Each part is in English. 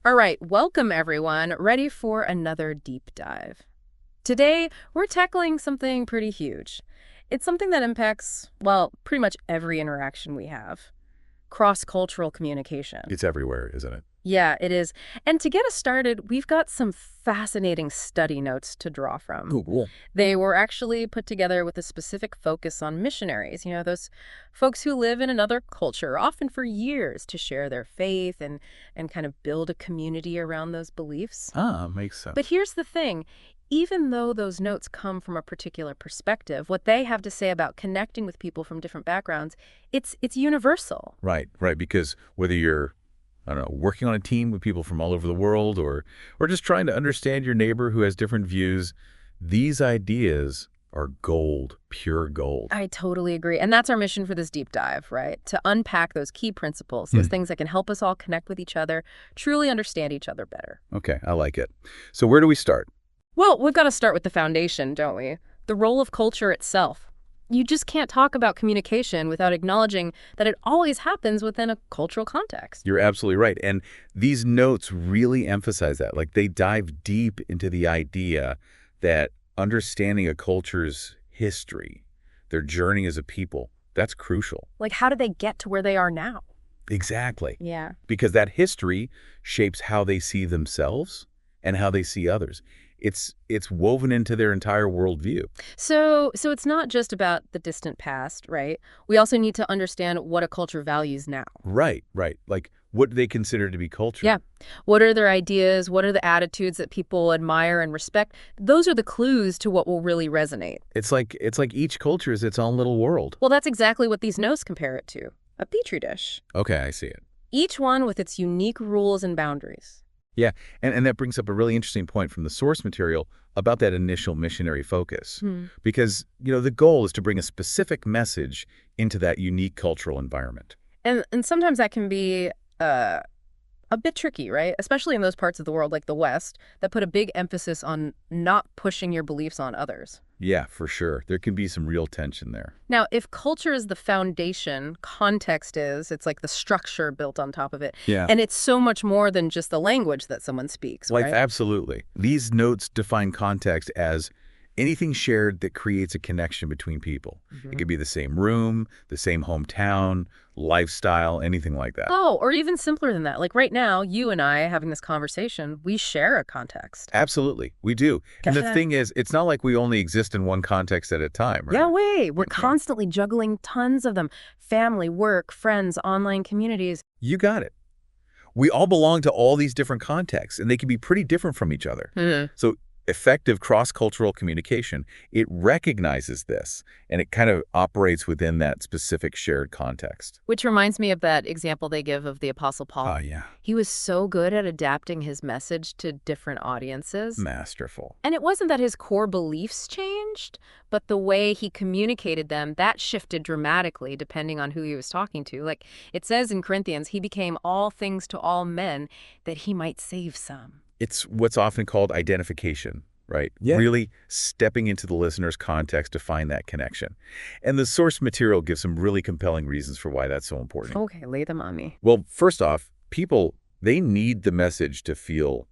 All right, welcome everyone. Ready for another deep dive. Today, we're tackling something pretty huge. It's something that impacts, well, pretty much every interaction we have. Cross-cultural communication. It's everywhere, isn't it? Yeah, it is. And to get us started, we've got some fascinating study notes to draw from. Cool. They were actually put together with a specific focus on missionaries, those folks who live in another culture, often for years, to share their faith and kind of build a community around those beliefs. Makes sense. But here's the thing. Even though those notes come from a particular perspective, what they have to say about connecting with people from different backgrounds, it's universal. Right. Because whether you're, I don't know, working on a team with people from all over the world or just trying to understand your neighbor who has different views, these ideas are gold, pure gold. I totally agree. And that's our mission for this deep dive, right? To unpack those key principles, those things that can help us all connect with each other, truly understand each other better. Okay, I like it. So where do we start? Well, we've got to start with the foundation, don't we? The role of culture itself. You just can't talk about communication without acknowledging that it always happens within a cultural context. You're absolutely right. And these notes really emphasize that. Like they dive deep into the idea that understanding a culture's history, their journey as a people, that's crucial. Like, how did they get to where they are now? Exactly. Yeah. Because that history shapes how they see themselves and how they see others. It's woven into their entire worldview. So it's not just about the distant past, right? We also need to understand what a culture values now. Right. Like, what do they consider to be culture? Yeah. What are their ideas? What are the attitudes that people admire and respect? Those are the clues to what will really resonate. It's like each culture is its own little world. Well, that's exactly what these notes compare it to. A petri dish. Okay, I see it. Each one with its unique rules and boundaries. Yeah, and that brings up a really interesting point from the source material about that initial missionary focus. Because, the goal is to bring a specific message into that unique cultural environment. And sometimes that can be a bit tricky, right? Especially in those parts of the world like the West that put a big emphasis on not pushing your beliefs on others. Yeah, for sure. There can be some real tension there. Now, if culture is the foundation, context it's like the structure built on top of it. Yeah. And it's so much more than just the language that someone speaks, Like, right? absolutely. These notes define context as anything shared that creates a connection between people. It could be the same room, the same hometown, lifestyle, anything like that. Oh, or even simpler than that. Like right now, you and I having this conversation, we share a context. Absolutely. We do. And the thing is, it's not like we only exist in one context at a time, right? Yeah, we're constantly juggling tons of them. Family, work, friends, online communities. You got it. We all belong to all these different contexts, and they can be pretty different from each other. So effective cross-cultural communication, it recognizes this, and it kind of operates within that specific shared context. Which reminds me of that example they give of the Apostle Paul. Oh, yeah. He was so good at adapting his message to different audiences. Masterful. And it wasn't that his core beliefs changed, but the way he communicated them, that shifted dramatically depending on who he was talking to. Like it says in Corinthians, he became all things to all men that he might save some. It's what's often called identification, right? Yeah. Really stepping into the listener's context to find that connection. And the source material gives some really compelling reasons for why that's so important. Okay, lay them on me. Well, first off, people, they need the message to feel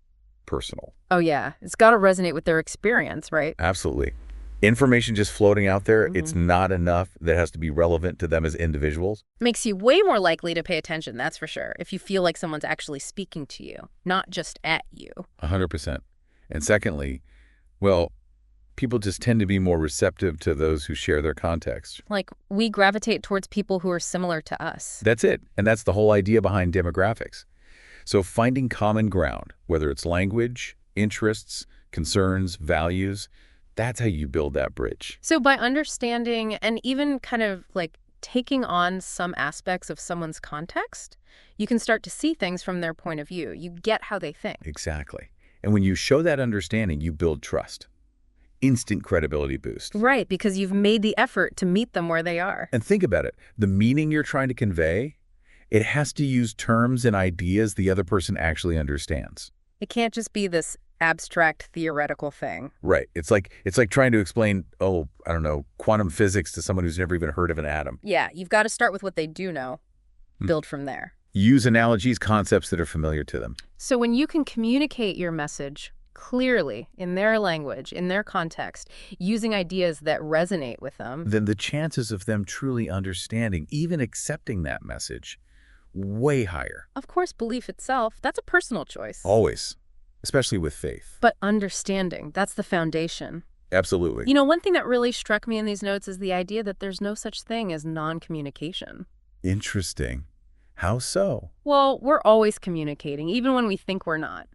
personal. Oh, yeah. It's got to resonate with their experience, right? Absolutely. Information just floating out there, it's not enough. That has to be relevant to them as individuals. Makes you way more likely to pay attention, that's for sure, if you feel like someone's actually speaking to you, not just at you. 100%. And secondly, well, people just tend to be more receptive to those who share their context. Like, we gravitate towards people who are similar to us. That's it. And that's the whole idea behind demographics. So finding common ground, whether it's language, interests, concerns, values, that's how you build that bridge. So by understanding and even kind of like taking on some aspects of someone's context, you can start to see things from their point of view. You get how they think. Exactly. And when you show that understanding, you build trust. Instant credibility boost. Right, because you've made the effort to meet them where they are. And think about it. The meaning you're trying to convey, it has to use terms and ideas the other person actually understands. It can't just be this abstract theoretical thing. Right. It's like trying to explain, I don't know, quantum physics to someone who's never even heard of an atom. Yeah, you've got to start with what they do know, build from there. Use analogies, concepts that are familiar to them. So when you can communicate your message clearly in their language, in their context, using ideas that resonate with them, Then the chances of them truly understanding, even accepting that message, way higher. of course, belief itself, that's a personal choice. Always. Especially with faith. But understanding, that's the foundation. Absolutely. You know, one thing that really struck me in these notes is the idea that there's no such thing as non-communication. Interesting. How so? Well, we're always communicating, even when we think we're not.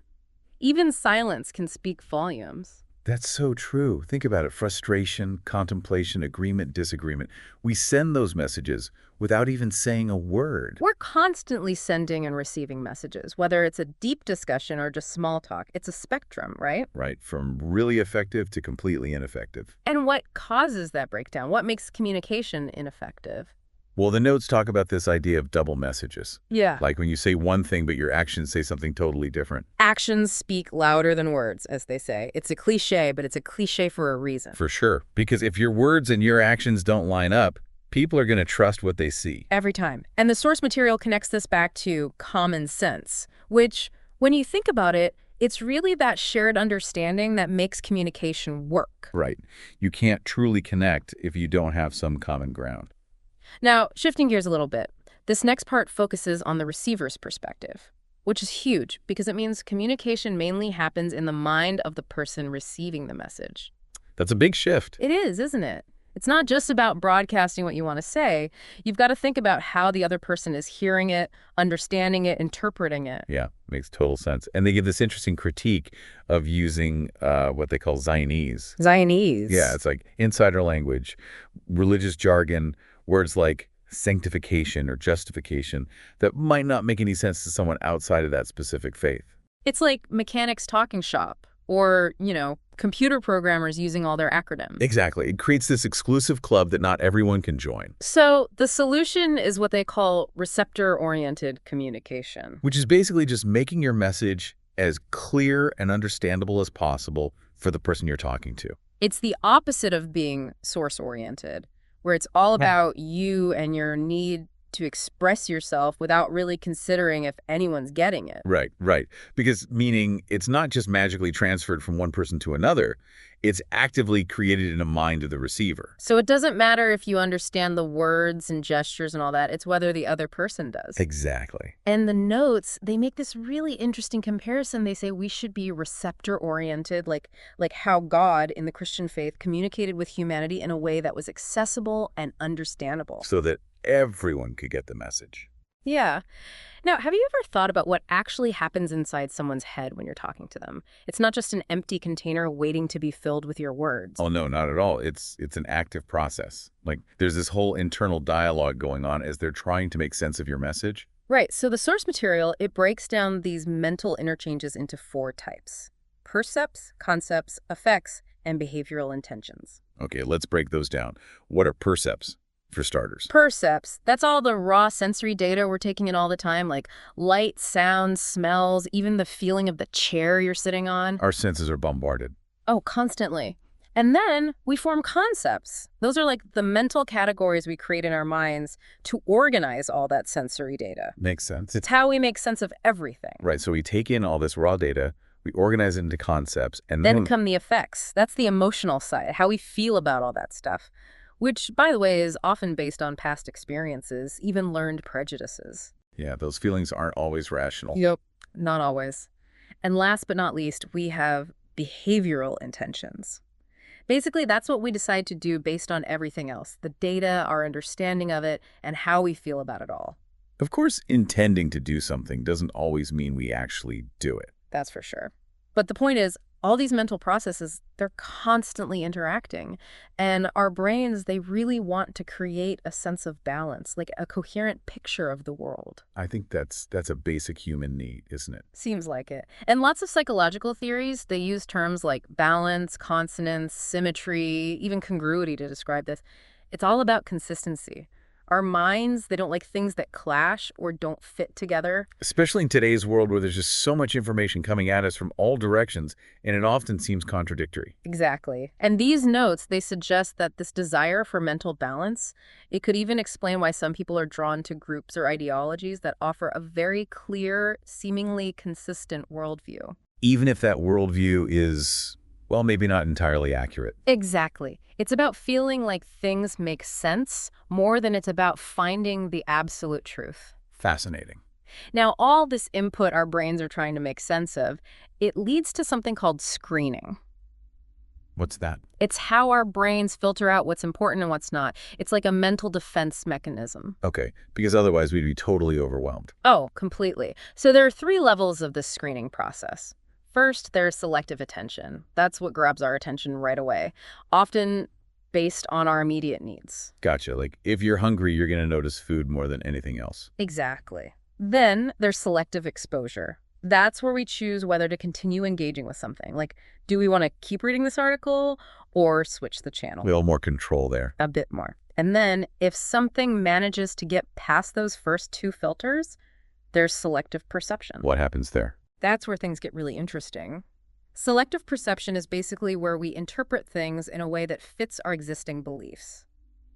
Even silence can speak volumes. That's so true. Think about it. Frustration, contemplation, agreement, disagreement. We send those messages without even saying a word. We're constantly sending and receiving messages, whether it's a deep discussion or just small talk. It's a spectrum, right? Right, from really effective to completely ineffective. And what causes that breakdown? What makes communication ineffective? Well, the notes talk about this idea of double messages. Yeah. Like when you say one thing, but your actions say something totally different. Actions speak louder than words, as they say. It's a cliche, but it's a cliche for a reason. For sure. Because if your words and your actions don't line up, people are going to trust what they see. Every time. And the source material connects this back to common sense, which, when you think about it, it's really that shared understanding that makes communication work. Right. You can't truly connect if you don't have some common ground. Now, shifting gears a little bit, this next part focuses on the receiver's perspective, which is huge because it means communication mainly happens in the mind of the person receiving the message. That's a big shift. It is, isn't it? It's not just about broadcasting what you want to say. You've got to think about how the other person is hearing it, understanding it, interpreting it. Yeah, makes total sense. And they give this interesting critique of using what they call Zionese. Zionese. Yeah, it's like insider language, religious jargon, words like sanctification or justification that might not make any sense to someone outside of that specific faith. It's like mechanics talking shop or, computer programmers using all their acronyms. Exactly. It creates this exclusive club that not everyone can join. So the solution is what they call receptor-oriented communication. Which is basically just making your message as clear and understandable as possible for the person you're talking to. It's the opposite of being source-oriented, where it's all about you and your need to express yourself without really considering if anyone's getting it. Right, right. Because meaning it's not just magically transferred from one person to another, it's actively created in the mind of the receiver. So it doesn't matter if you understand the words and gestures and all that, it's whether the other person does. Exactly. And the notes, they make this really interesting comparison. They say we should be receptor-oriented, like how God in the Christian faith communicated with humanity in a way that was accessible and understandable. So that everyone could get the message. Yeah. Now, have you ever thought about what actually happens inside someone's head when you're talking to them? It's not just an empty container waiting to be filled with your words. Oh, no, not at all. It's an active process. Like there's this whole internal dialogue going on as they're trying to make sense of your message. Right. So the source material, it breaks down these mental interchanges into 4 types: percepts, concepts, effects, and behavioral intentions. Okay, let's break those down. What are percepts, for starters? Percepts, that's all the raw sensory data we're taking in all the time, like light, sounds, smells, even the feeling of the chair you're sitting on. Our senses are bombarded. Oh, constantly. And then we form concepts. Those are like the mental categories we create in our minds to organize all that sensory data. Makes sense. It's how we make sense of everything. Right, so we take in all this raw data, we organize it into concepts, and Then come the effects. That's the emotional side, how we feel about all that stuff, which, by the way, is often based on past experiences, even learned prejudices. Yeah, those feelings aren't always rational. Yep. Not always. And last but not least, we have behavioral intentions. Basically, that's what we decide to do based on everything else, the data, our understanding of it, and how we feel about it all. Of course, intending to do something doesn't always mean we actually do it. That's for sure. But the point is, all these mental processes, they're constantly interacting. And our brains, they really want to create a sense of balance, like a coherent picture of the world. I think that's a basic human need, isn't it? Seems like it. And lots of psychological theories, they use terms like balance, consonance, symmetry, even congruity to describe this. It's all about consistency. Our minds, they don't like things that clash or don't fit together. Especially in today's world where there's just so much information coming at us from all directions, and it often seems contradictory. Exactly. And these notes, they suggest that this desire for mental balance, it could even explain why some people are drawn to groups or ideologies that offer a very clear, seemingly consistent worldview. Even if that worldview is, well, maybe not entirely accurate. Exactly. It's about feeling like things make sense more than it's about finding the absolute truth. Fascinating. Now, all this input our brains are trying to make sense of, it leads to something called screening. What's that? It's how our brains filter out what's important and what's not. It's like a mental defense mechanism. Okay, because otherwise we'd be totally overwhelmed. Oh, completely. So there are 3 levels of this screening process. First, there's selective attention. That's what grabs our attention right away, often based on our immediate needs. Gotcha. Like, if you're hungry, you're going to notice food more than anything else. Exactly. Then there's selective exposure. That's where we choose whether to continue engaging with something. Like, do we want to keep reading this article or switch the channel? A little more control there. A bit more. And then if something manages to get past those first 2 filters, there's selective perception. What happens there? That's where things get really interesting. Selective perception is basically where we interpret things in a way that fits our existing beliefs,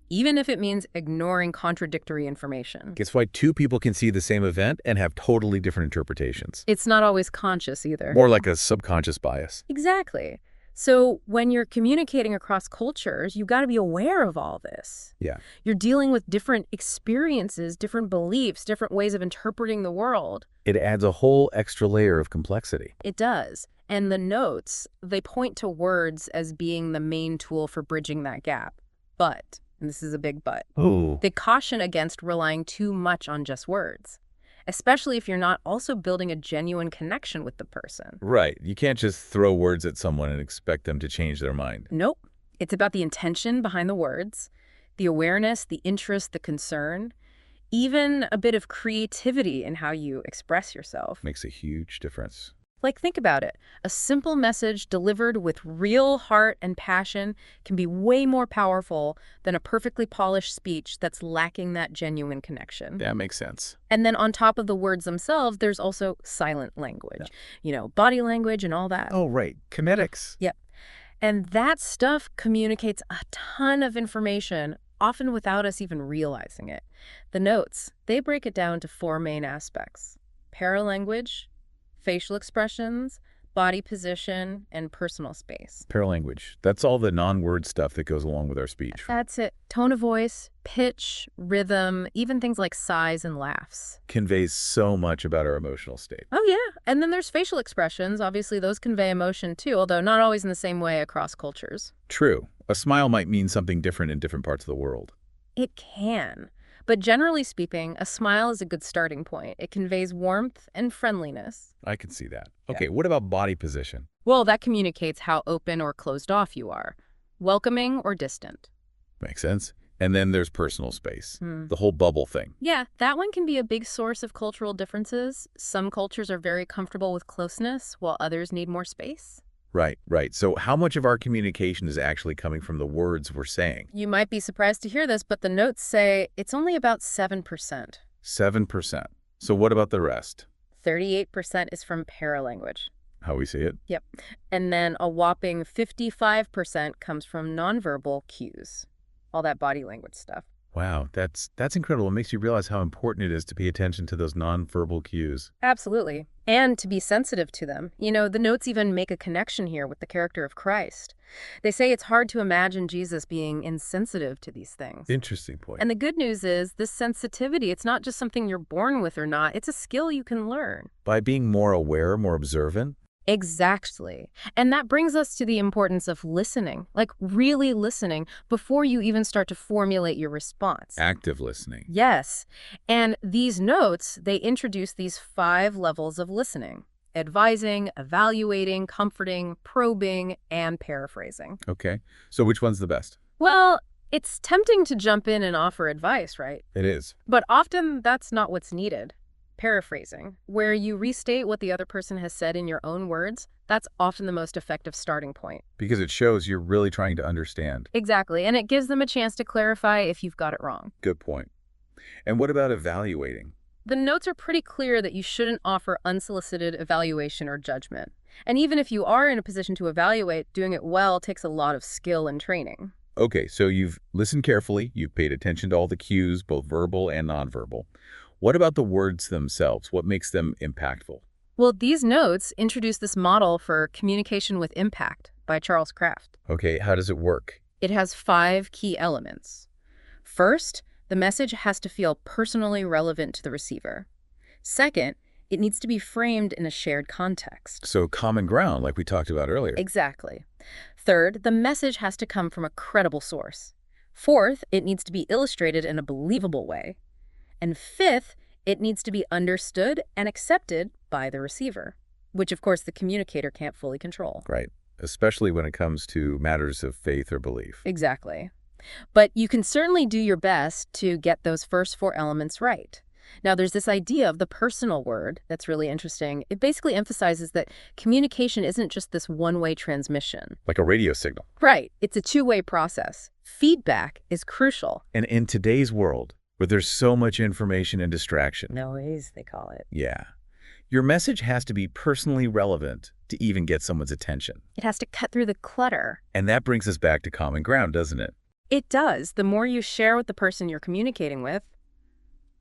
even if it means ignoring contradictory information. Guess why 2 people can see the same event and have totally different interpretations. It's not always conscious either. More like a subconscious bias. Exactly. So when you're communicating across cultures, you've got to be aware of all this. Yeah. You're dealing with different experiences, different beliefs, different ways of interpreting the world. It adds a whole extra layer of complexity. It does. And the notes, they point to words as being the main tool for bridging that gap. But, and this is a big but, Oh. they caution against relying too much on just words, especially if you're not also building a genuine connection with the person. Right. You can't just throw words at someone and expect them to change their mind. Nope. It's about the intention behind the words, the awareness, the interest, the concern, even a bit of creativity in how you express yourself. Makes a huge difference. Like, think about it. A simple message delivered with real heart and passion can be way more powerful than a perfectly polished speech that's lacking that genuine connection. That makes sense. And then on top of the words themselves, there's also silent language, body language and all that. Oh, right. Kinetics. Yep. And that stuff communicates a ton of information, often without us even realizing it. The notes, they break it down to 4 main aspects: paralanguage, facial expressions, body position, and personal space. Paralanguage. That's all the non-word stuff that goes along with our speech. That's it. Tone of voice, pitch, rhythm, even things like sighs and laughs. Conveys so much about our emotional state. Oh, yeah. And then there's facial expressions. Obviously, those convey emotion too, although not always in the same way across cultures. True. A smile might mean something different in different parts of the world. It can. But generally speaking, a smile is a good starting point. It conveys warmth and friendliness. I can see that. Yeah. Okay, what about body position? Well, that communicates how open or closed off you are, welcoming or distant. Makes sense. And then there's personal space, the whole bubble thing. Yeah, that one can be a big source of cultural differences. Some cultures are very comfortable with closeness, while others need more space. Right, right. So how much of our communication is actually coming from the words we're saying? You might be surprised to hear this, but the notes say it's only about 7%. 7%. So what about the rest? 38% is from paralanguage. How we see it? Yep. And then a whopping 55% comes from nonverbal cues. All that body language stuff. Wow, that's incredible. It makes you realize how important it is to pay attention to those nonverbal cues. Absolutely. And to be sensitive to them. The notes even make a connection here with the character of Christ. They say it's hard to imagine Jesus being insensitive to these things. Interesting point. And the good news is this sensitivity, it's not just something you're born with or not. It's a skill you can learn. By being more aware, more observant? Exactly. And that brings us to the importance of listening, like really listening before you even start to formulate your response. Active listening. Yes. And these notes, they introduce these 5 levels of listening: advising, evaluating, comforting, probing, and paraphrasing. Okay. So which one's the best? Well, it's tempting to jump in and offer advice, right? It is. But often that's not what's needed. Paraphrasing, where you restate what the other person has said in your own words, that's often the most effective starting point. Because it shows you're really trying to understand. Exactly, and it gives them a chance to clarify if you've got it wrong. Good point. And what about evaluating? The notes are pretty clear that you shouldn't offer unsolicited evaluation or judgment. And even if you are in a position to evaluate, doing it well takes a lot of skill and training. Okay, so you've listened carefully, you've paid attention to all the cues, both verbal and nonverbal. What about the words themselves? What makes them impactful? Well, these notes introduce this model for communication with impact by Charles Kraft. Okay, how does it work? It has 5 key elements. First, the message has to feel personally relevant to the receiver. Second, it needs to be framed in a shared context. So common ground, like we talked about earlier. Exactly. Third, the message has to come from a credible source. Fourth, it needs to be illustrated in a believable way. And fifth, it needs to be understood and accepted by the receiver, which of course the communicator can't fully control. Right, especially when it comes to matters of faith or belief. Exactly. But you can certainly do your best to get those first 4 elements right. Now, there's this idea of the personal word that's really interesting. It basically emphasizes that communication isn't just this one-way transmission. Like a radio signal. Right. It's a two-way process. Feedback is crucial. And in today's world, where there's so much information and distraction. Noise, they call it. Yeah. Your message has to be personally relevant to even get someone's attention. It has to cut through the clutter. And that brings us back to common ground, doesn't it? It does. The more you share with the person you're communicating with,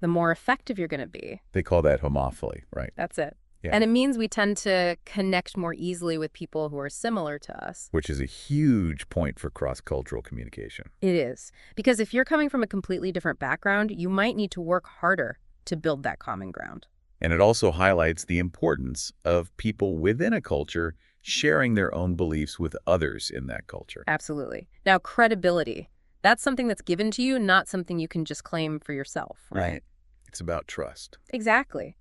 the more effective you're going to be. They call that homophily, right? That's it. Yeah. And it means we tend to connect more easily with people who are similar to us. Which is a huge point for cross-cultural communication. It is. Because if you're coming from a completely different background, you might need to work harder to build that common ground. And it also highlights the importance of people within a culture sharing their own beliefs with others in that culture. Absolutely. Now, credibility. That's something that's given to you, not something you can just claim for yourself. Right. It's about trust. Exactly.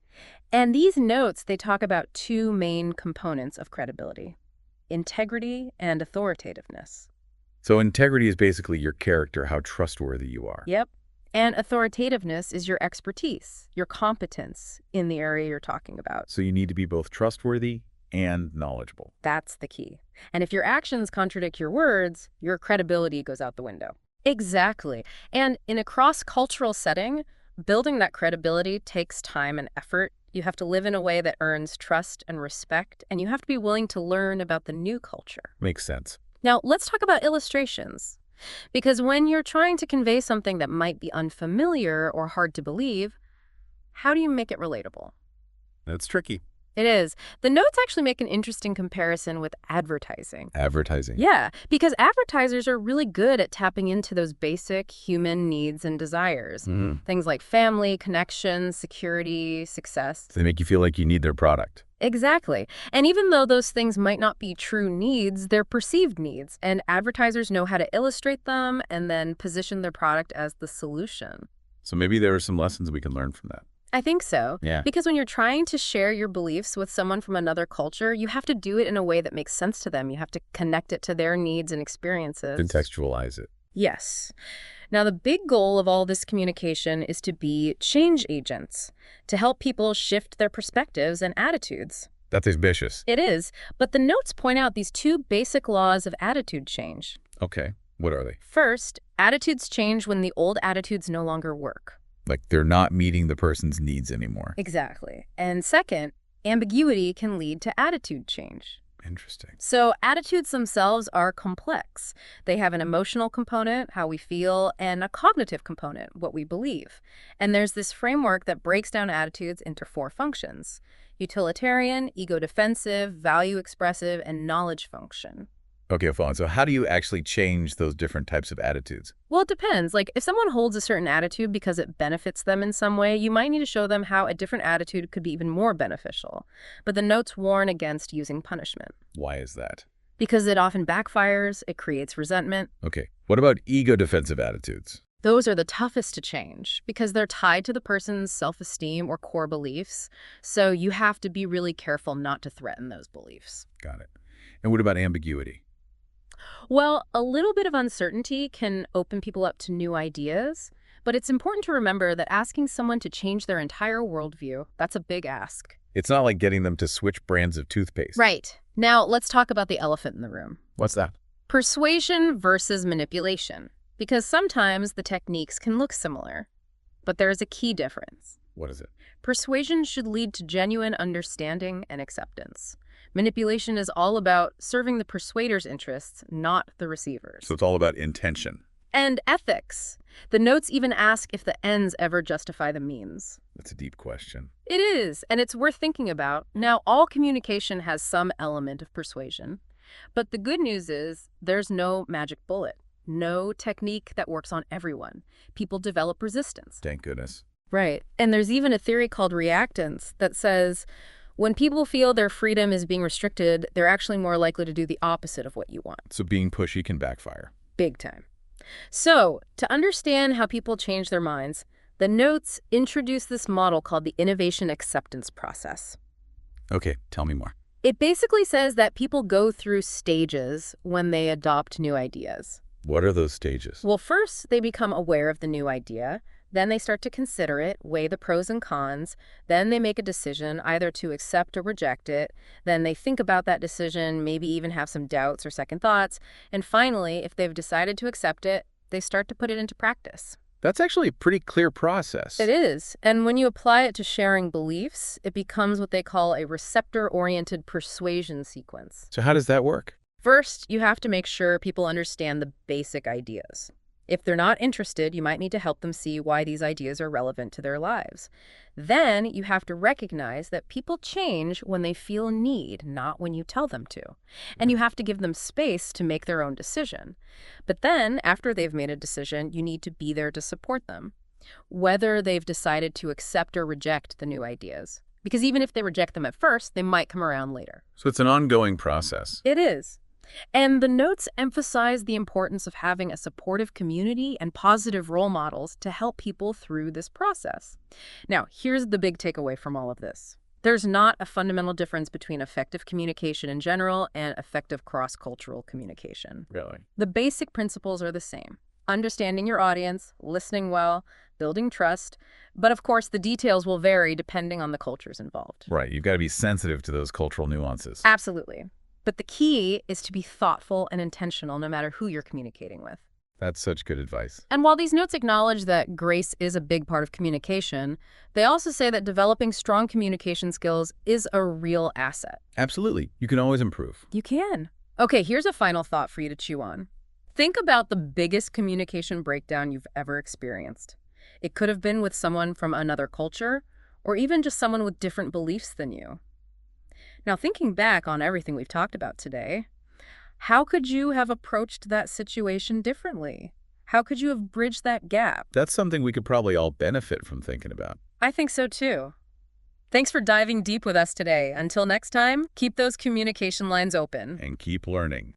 And these notes, they talk about 2 main components of credibility: integrity and authoritativeness. So integrity is basically your character, how trustworthy you are. Yep. And authoritativeness is your expertise, your competence in the area you're talking about. So you need to be both trustworthy and knowledgeable. That's the key. And if your actions contradict your words, your credibility goes out the window. Exactly. And in a cross-cultural setting, building that credibility takes time and effort. You have to live in a way that earns trust and respect, and you have to be willing to learn about the new culture. Makes sense. Now, let's talk about illustrations. Because when you're trying to convey something that might be unfamiliar or hard to believe, how do you make it relatable? That's tricky. It is. The notes actually make an interesting comparison with advertising. Advertising. Yeah, because advertisers are really good at tapping into those basic human needs and desires. Things like family, connection, security, success. They make you feel like you need their product. Exactly. And even though those things might not be true needs, they're perceived needs. And advertisers know how to illustrate them and then position their product as the solution. So maybe there are some lessons we can learn from that. I think so. Yeah. Because when you're trying to share your beliefs with someone from another culture, you have to do it in a way that makes sense to them. You have to connect it to their needs and experiences. Contextualize it. Yes. Now, the big goal of all this communication is to be change agents, to help people shift their perspectives and attitudes. That's ambitious. It is. But the notes point out these 2 basic laws of attitude change. Okay. What are they? First, attitudes change when the old attitudes no longer work. Like they're not meeting the person's needs anymore. Exactly. And second, ambiguity can lead to attitude change. Interesting. So attitudes themselves are complex. They have an emotional component, how we feel, and a cognitive component, what we believe. And there's this framework that breaks down attitudes into 4 functions: utilitarian, ego defensive, value expressive, and knowledge function. Okay, fine. So how do you actually change those different types of attitudes? Well, it depends. Like, if someone holds a certain attitude because it benefits them in some way, you might need to show them how a different attitude could be even more beneficial. But the notes warn against using punishment. Why is that? Because it often backfires, it creates resentment. Okay. What about ego defensive attitudes? Those are the toughest to change because they're tied to the person's self-esteem or core beliefs. So you have to be really careful not to threaten those beliefs. Got it. And what about ambiguity? Well, a little bit of uncertainty can open people up to new ideas, but it's important to remember that asking someone to change their entire worldview, that's a big ask. It's not like getting them to switch brands of toothpaste. Right. Now, let's talk about the elephant in the room. What's that? Persuasion versus manipulation. Because sometimes the techniques can look similar. But there is a key difference. What is it? Persuasion should lead to genuine understanding and acceptance. Manipulation is all about serving the persuader's interests, not the receiver's. So it's all about intention. And ethics. The notes even ask if the ends ever justify the means. That's a deep question. It is, and it's worth thinking about. Now, all communication has some element of persuasion. But the good news is there's no magic bullet, no technique that works on everyone. People develop resistance. Thank goodness. Right. And there's even a theory called reactance that says when people feel their freedom is being restricted, they're actually more likely to do the opposite of what you want. So being pushy can backfire. Big time. So, to understand how people change their minds, the notes introduce this model called the innovation acceptance process. Okay, tell me more. It basically says that people go through stages when they adopt new ideas. What are those stages? Well, first, they become aware of the new idea. Then they start to consider it, weigh the pros and cons. Then they make a decision either to accept or reject it. Then they think about that decision, maybe even have some doubts or second thoughts. And finally, if they've decided to accept it, they start to put it into practice. That's actually a pretty clear process. It is. And when you apply it to sharing beliefs, it becomes what they call a receptor-oriented persuasion sequence. So how does that work? First, you have to make sure people understand the basic ideas. If they're not interested, you might need to help them see why these ideas are relevant to their lives. Then you have to recognize that people change when they feel a need, not when you tell them to. And you have to give them space to make their own decision. But then, after they've made a decision, you need to be there to support them, whether they've decided to accept or reject the new ideas. Because even if they reject them at first, they might come around later. So it's an ongoing process. It is. And the notes emphasize the importance of having a supportive community and positive role models to help people through this process. Now, here's the big takeaway from all of this. There's not a fundamental difference between effective communication in general and effective cross-cultural communication. Really? The basic principles are the same. Understanding your audience, listening well, building trust. But of course, the details will vary depending on the cultures involved. Right. You've got to be sensitive to those cultural nuances. Absolutely. But the key is to be thoughtful and intentional no matter who you're communicating with. That's such good advice. And while these notes acknowledge that grace is a big part of communication, they also say that developing strong communication skills is a real asset. Absolutely. You can always improve. You can. Okay, here's a final thought for you to chew on. Think about the biggest communication breakdown you've ever experienced. It could have been with someone from another culture, or even just someone with different beliefs than you. Now, thinking back on everything we've talked about today, how could you have approached that situation differently? How could you have bridged that gap? That's something we could probably all benefit from thinking about. I think so too. Thanks for diving deep with us today. Until next time, keep those communication lines open. And keep learning.